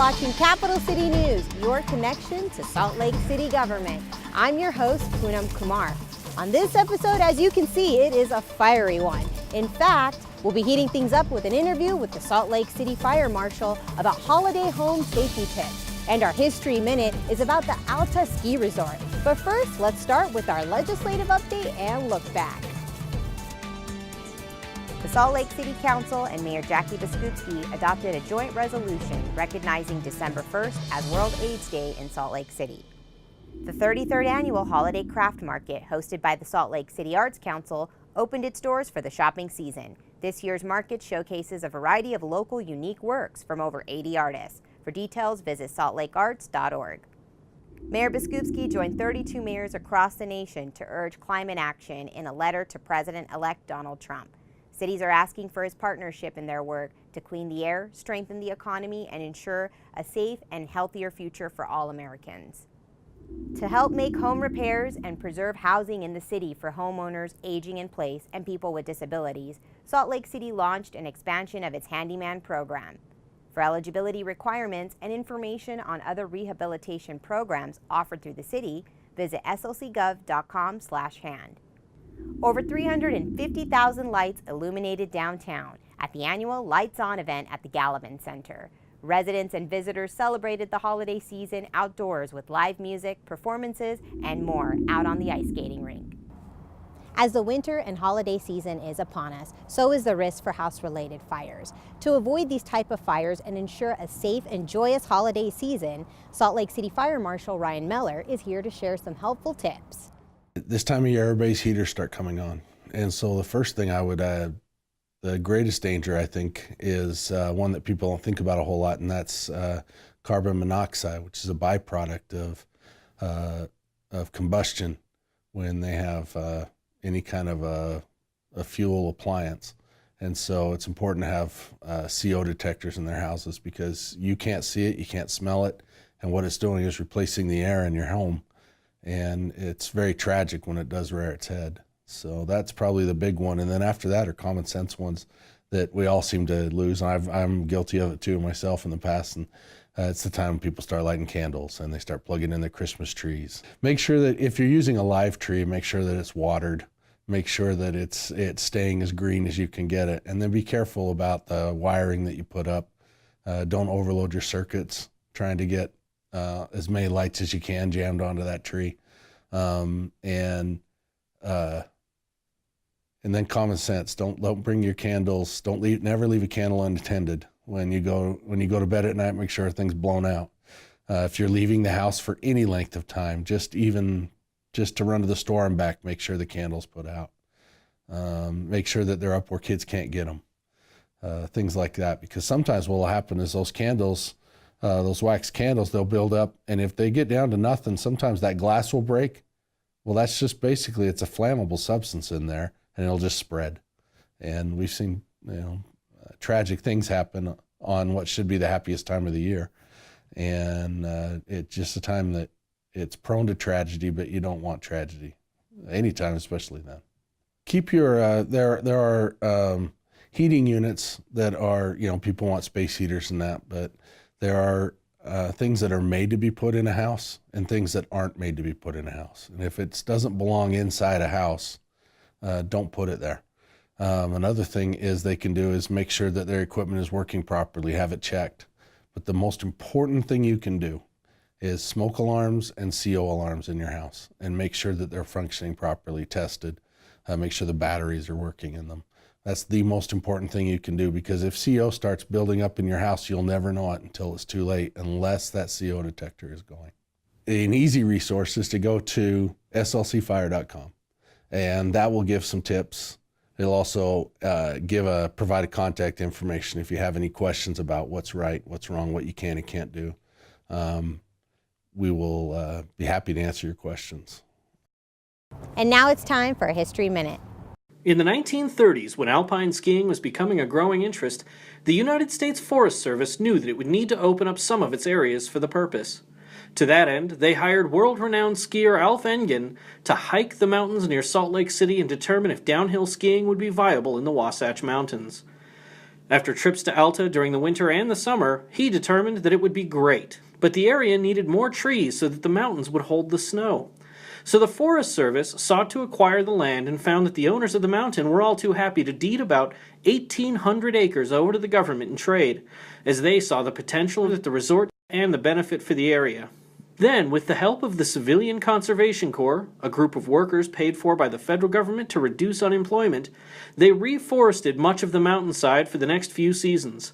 watching Capital City News, your connection to Salt Lake City government. I'm your host, Poonam Kumar. On this episode, as you can see, it is a fiery one. In fact, we'll be heating things up with an interview with the Salt Lake City Fire Marshal about holiday home safety tips. And our History Minute is about the Alta Ski Resort. But first, let's start with our legislative update and look back. The Salt Lake City Council and Mayor Jackie Biskupski adopted a joint resolution recognizing December 1st as World AIDS Day in Salt Lake City. The 33rd annual Holiday Craft Market, hosted by the Salt Lake City Arts Council, opened its doors for the shopping season. This year's market showcases a variety of local unique works from over 80 artists. For details, visit saltlakearts.org. Mayor Biskupski joined 32 mayors across the nation to urge climate action in a letter to President-elect Donald Trump. Cities are asking for his partnership in their work to clean the air, strengthen the economy, and ensure a safe and healthier future for all Americans. To help make home repairs and preserve housing in the city for homeowners aging in place and people with disabilities, Salt Lake City launched an expansion of its handyman program. For eligibility requirements and information on other rehabilitation programs offered through the city, visit slcgov.com/hand. Over 350,000 lights illuminated downtown at the annual Lights On event at the Gallivan Center. Residents and visitors celebrated the holiday season outdoors with live music, performances, and more out on the ice skating rink. As the winter and holiday season is upon us, so is the risk for house-related fires. To avoid these type of fires and ensure a safe and joyous holiday season, Salt Lake City Fire Marshal Ryan Meller is here to share some helpful tips. This time of year, everybody's heaters start coming on. And so the first thing I would add, the greatest danger, I think, is one that people don't think about a whole lot, and that's carbon monoxide, which is a byproduct of combustion when they have any kind of a fuel appliance. And so it's important to have CO detectors in their houses because you can't see it, you can't smell it, and what it's doing is replacing the air in your home. And it's very tragic when it does rear its head. So that's probably the big one. And then after that are common sense ones that we all seem to lose. And I'm guilty of it too myself in the past. And it's the time when people start lighting candles and they start plugging in their Christmas trees. Make sure that if you're using a live tree, make sure that it's watered. Make sure that it's staying as green as you can get it. And then be careful about the wiring that you put up. Don't overload your circuits trying to get as many lights as you can jammed onto that tree. And then common sense. Don't bring your candles. Never leave a candle unattended. When you go to bed at night, make sure everything's blown out. If you're leaving the house for any length of time, just to run to the store and back, make sure the candle's put out. Make sure that they're up where kids can't get them. Things like that, because sometimes what will happen is those candles, those wax candles, they'll build up, and if they get down to nothing, sometimes that glass will break. Well, that's just basically, it's a flammable substance in there, and it'll just spread. And we've seen, tragic things happen on what should be the happiest time of the year. And it's just a time that it's prone to tragedy, but you don't want tragedy anytime, especially then. Keep your, there are heating units that are, people want space heaters and that, but there are things that are made to be put in a house and things that aren't made to be put in a house. And if it doesn't belong inside a house, don't put it there. Another thing they can do is make sure that their equipment is working properly, have it checked. But the most important thing you can do is smoke alarms and CO alarms in your house and make sure that they're functioning properly, tested, make sure the batteries are working in them. That's the most important thing you can do, because if CO starts building up in your house, you'll never know it until it's too late, unless that CO detector is going. An easy resource is to go to slcfire.com, and that will give some tips. It'll also provide a contact information if you have any questions about what's right, what's wrong, what you can and can't do. We will be happy to answer your questions. And now it's time for a History Minute. In the 1930s, when alpine skiing was becoming a growing interest, the United States Forest Service knew that it would need to open up some of its areas for the purpose. To that end, they hired world-renowned skier Alf Engen to hike the mountains near Salt Lake City and determine if downhill skiing would be viable in the Wasatch Mountains. After trips to Alta during the winter and the summer, he determined that it would be great, but the area needed more trees so that the mountains would hold the snow. So the Forest Service sought to acquire the land and found that the owners of the mountain were all too happy to deed about 1,800 acres over to the government in trade, as they saw the potential at the resort and the benefit for the area. Then, with the help of the Civilian Conservation Corps, a group of workers paid for by the federal government to reduce unemployment, they reforested much of the mountainside for the next few seasons.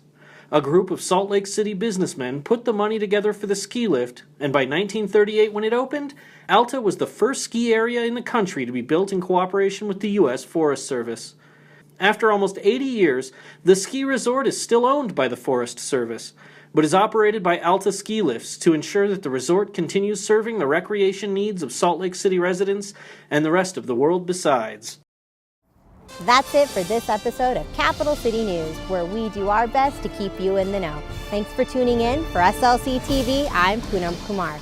A group of Salt Lake City businessmen put the money together for the ski lift, and by 1938 when it opened, Alta was the first ski area in the country to be built in cooperation with the U.S. Forest Service. After almost 80 years, the ski resort is still owned by the Forest Service, but is operated by Alta Ski Lifts to ensure that the resort continues serving the recreation needs of Salt Lake City residents and the rest of the world besides. That's it for this episode of Capital City News, where we do our best to keep you in the know. Thanks for tuning in. For SLC TV, I'm Poonam Kumar.